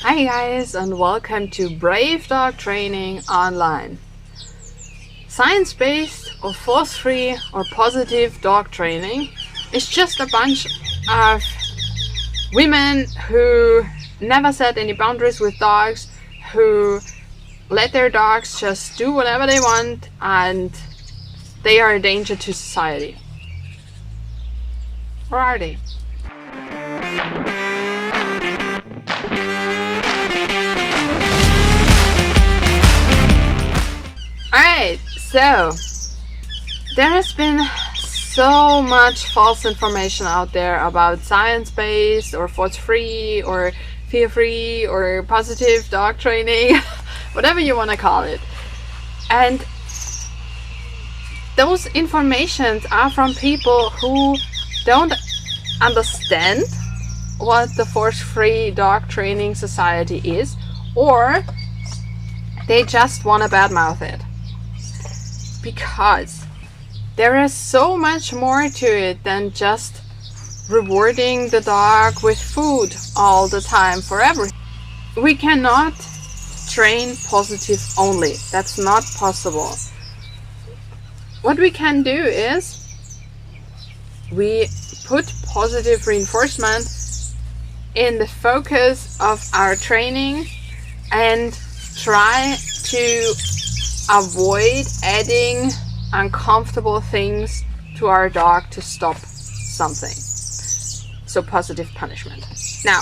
Hi guys, and welcome to Brave Dog Training Online. Science-based or force-free or positive dog training is just a bunch of women who never set any boundaries with dogs, who let their dogs just do whatever they want, and they are a danger to society. Or are they? Alright, so there has been so much false information out there about science-based or force-free or fear-free or positive dog training, whatever you want to call it. And those informations are from people who don't understand what the force-free dog training society is, or they just want to badmouth it. Because there is so much more to it than just rewarding the dog with food all the time forever. We cannot train positive only. That's not possible. What we can do is we put positive reinforcement in the focus of our training and try to avoid adding uncomfortable things to our dog to stop something. So positive punishment. Now,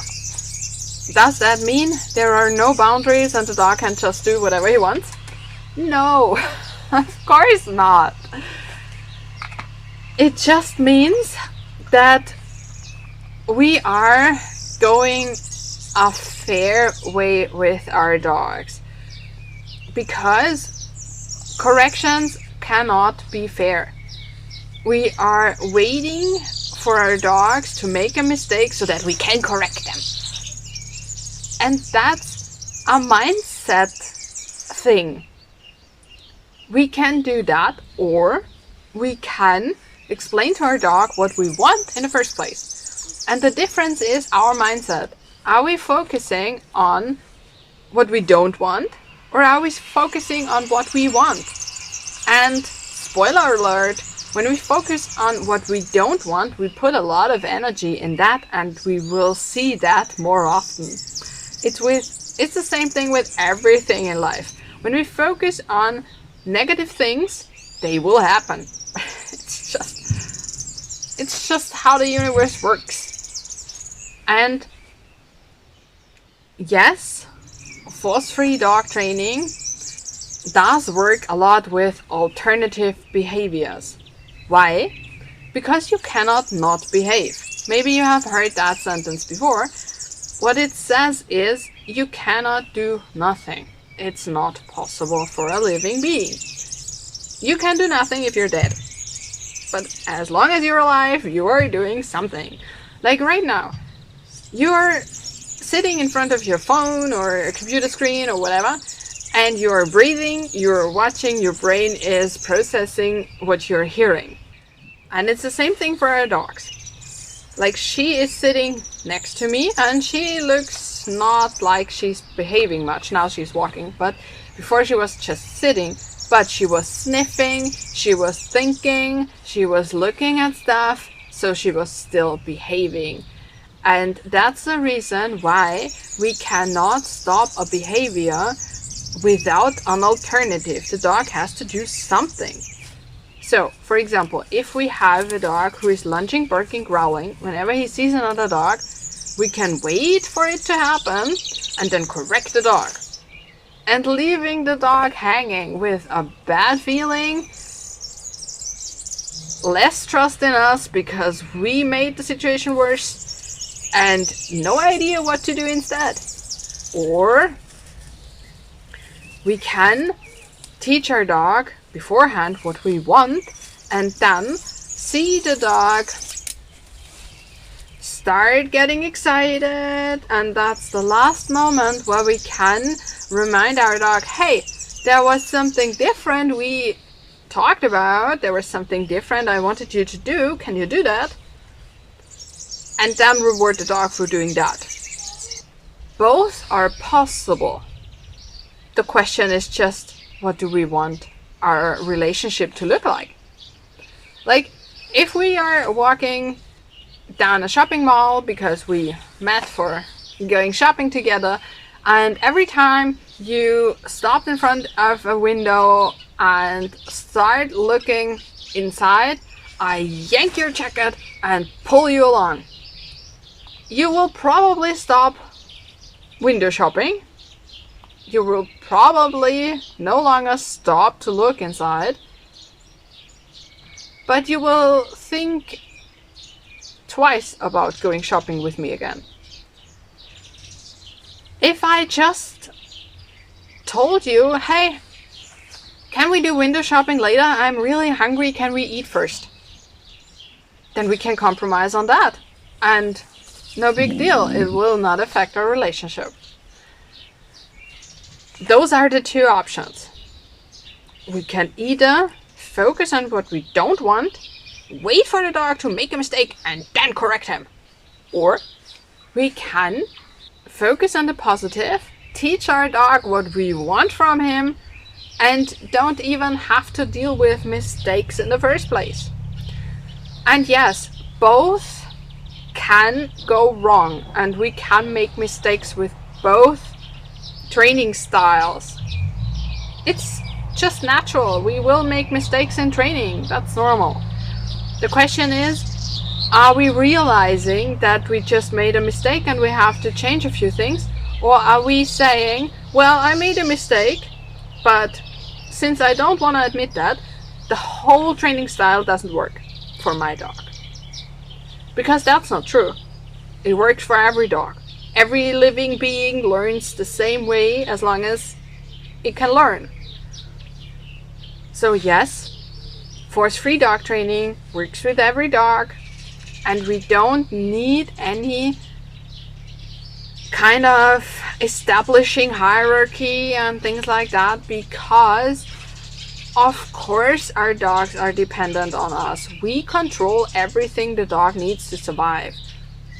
does that mean there are no boundaries and the dog can just do whatever he wants? No, of course not. It just means that we are going a fair way with our dogs, because corrections cannot be fair. We are waiting for our dogs to make a mistake so that we can correct them. And that's a mindset thing. We can do that, or we can explain to our dog what we want in the first place. And the difference is our mindset. Are we focusing on what we don't want, or are we focusing on what we want? And spoiler alert, when we focus on what we don't want, we put a lot of energy in that, and we will see that more often. It's the same thing with everything in life. When we focus on negative things, they will happen. It's just how the universe works. And yes, force-free dog training does work a lot with alternative behaviors. Why? Because you cannot not behave. Maybe you have heard that sentence before. What it says is you cannot do nothing. It's not possible for a living being. You can do nothing if you're dead. But as long as you're alive, you are doing something. Like right now, you're sitting in front of your phone or a computer screen or whatever, and you're breathing, you're watching, your brain is processing what you're hearing. And it's the same thing for our dogs. Like, she is sitting next to me and she looks not like she's behaving much. Now she's walking, but before she was just sitting, but she was sniffing, she was thinking, she was looking at stuff, so she was still behaving. And that's the reason why we cannot stop a behavior without an alternative. The dog has to do something. So, for example, if we have a dog who is lunging, barking, growling, whenever he sees another dog, we can wait for it to happen and then correct the dog. And leaving the dog hanging with a bad feeling, less trust in us because we made the situation worse, and no idea what to do instead. Or we can teach our dog beforehand what we want, and then see the dog start getting excited, and that's the last moment where we can remind our dog, hey, there was something different we talked about, there was something different I wanted you to do, can you do that? And then reward the dog for doing that. Both are possible. The question is just, what do we want our relationship to look like? Like, if we are walking down a shopping mall because we met for going shopping together, and every time you stop in front of a window and start looking inside, I yank your jacket and pull you along. You will probably stop window shopping. You will probably no longer stop to look inside. But you will think twice about going shopping with me again. If I just told you, hey, can we do window shopping later? I'm really hungry. Can we eat first? Then we can compromise on that. And no big deal. It will not affect our relationship. Those are the two options. We can either focus on what we don't want, wait for the dog to make a mistake and then correct him. Or we can focus on the positive, teach our dog what we want from him, and don't even have to deal with mistakes in the first place. And yes, both can go wrong, and we can make mistakes with both training styles. It's just natural. We will make mistakes in training. That's normal. The question is, are we realizing that we just made a mistake and we have to change a few things? Or are we saying, well, I made a mistake, but since I don't want to admit that, the whole training style doesn't work for my dog? Because that's not true. It works for every dog. Every living being learns the same way as long as it can learn. So yes, force-free dog training works with every dog, and we don't need any kind of establishing hierarchy and things like that, because of course our dogs are dependent on us. We control everything the dog needs to survive.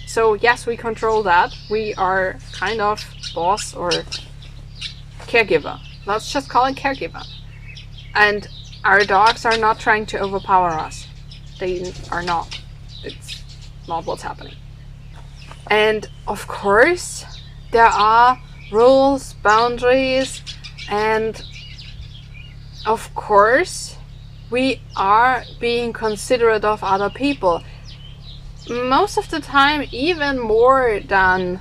So yes, we control that. We are kind of boss or caregiver. Let's just call it caregiver. And our dogs are not trying to overpower us. They are not. It's not what's happening. And of course, there are rules, boundaries, and of course, we are being considerate of other people. Most of the time, even more than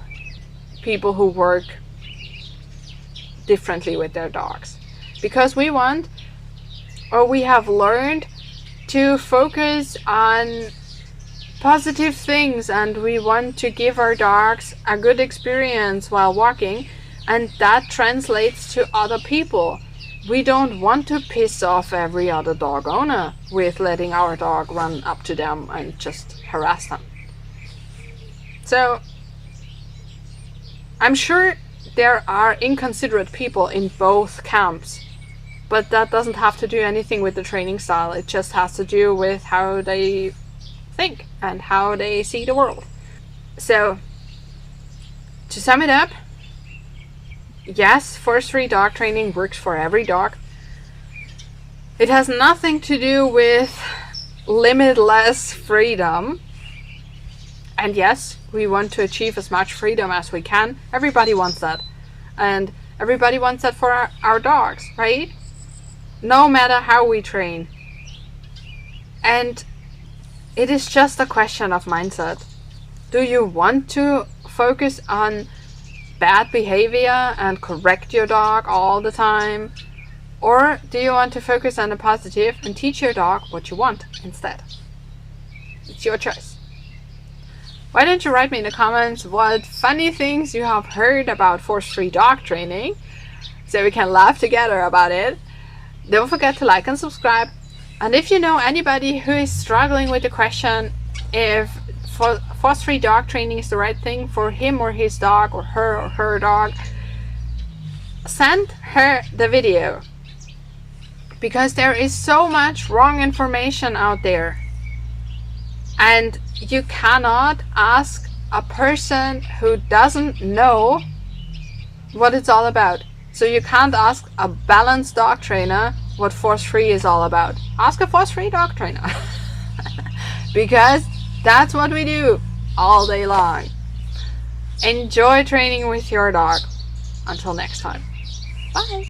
people who work differently with their dogs. Because we want, or we have learned, to focus on positive things, and we want to give our dogs a good experience while walking, and that translates to other people. We don't want to piss off every other dog owner with letting our dog run up to them and just harass them. So I'm sure there are inconsiderate people in both camps, but that doesn't have to do anything with the training style. It just has to do with how they think and how they see the world. So to sum it up, yes, force-free dog training works for every dog. It has nothing to do with limitless freedom. And yes, we want to achieve as much freedom as we can. Everybody wants that. And everybody wants that for our dogs, right? No matter how we train. And it is just a question of mindset. Do you want to focus on bad behavior and correct your dog all the time? Or do you want to focus on the positive and teach your dog what you want instead? It's your choice. Why don't you write me in the comments what funny things you have heard about force-free dog training, so we can laugh together about it. Don't forget to like and subscribe. And if you know anybody who is struggling with the question if force-free dog training is the right thing for him or his dog, or her dog, send her the video. Because there is so much wrong information out there. And you cannot ask a person who doesn't know what it's all about. So you can't ask a balanced dog trainer what force-free is all about. Ask a force-free dog trainer. Because that's what we do all day long. Enjoy training with your dog. Until next time. Bye.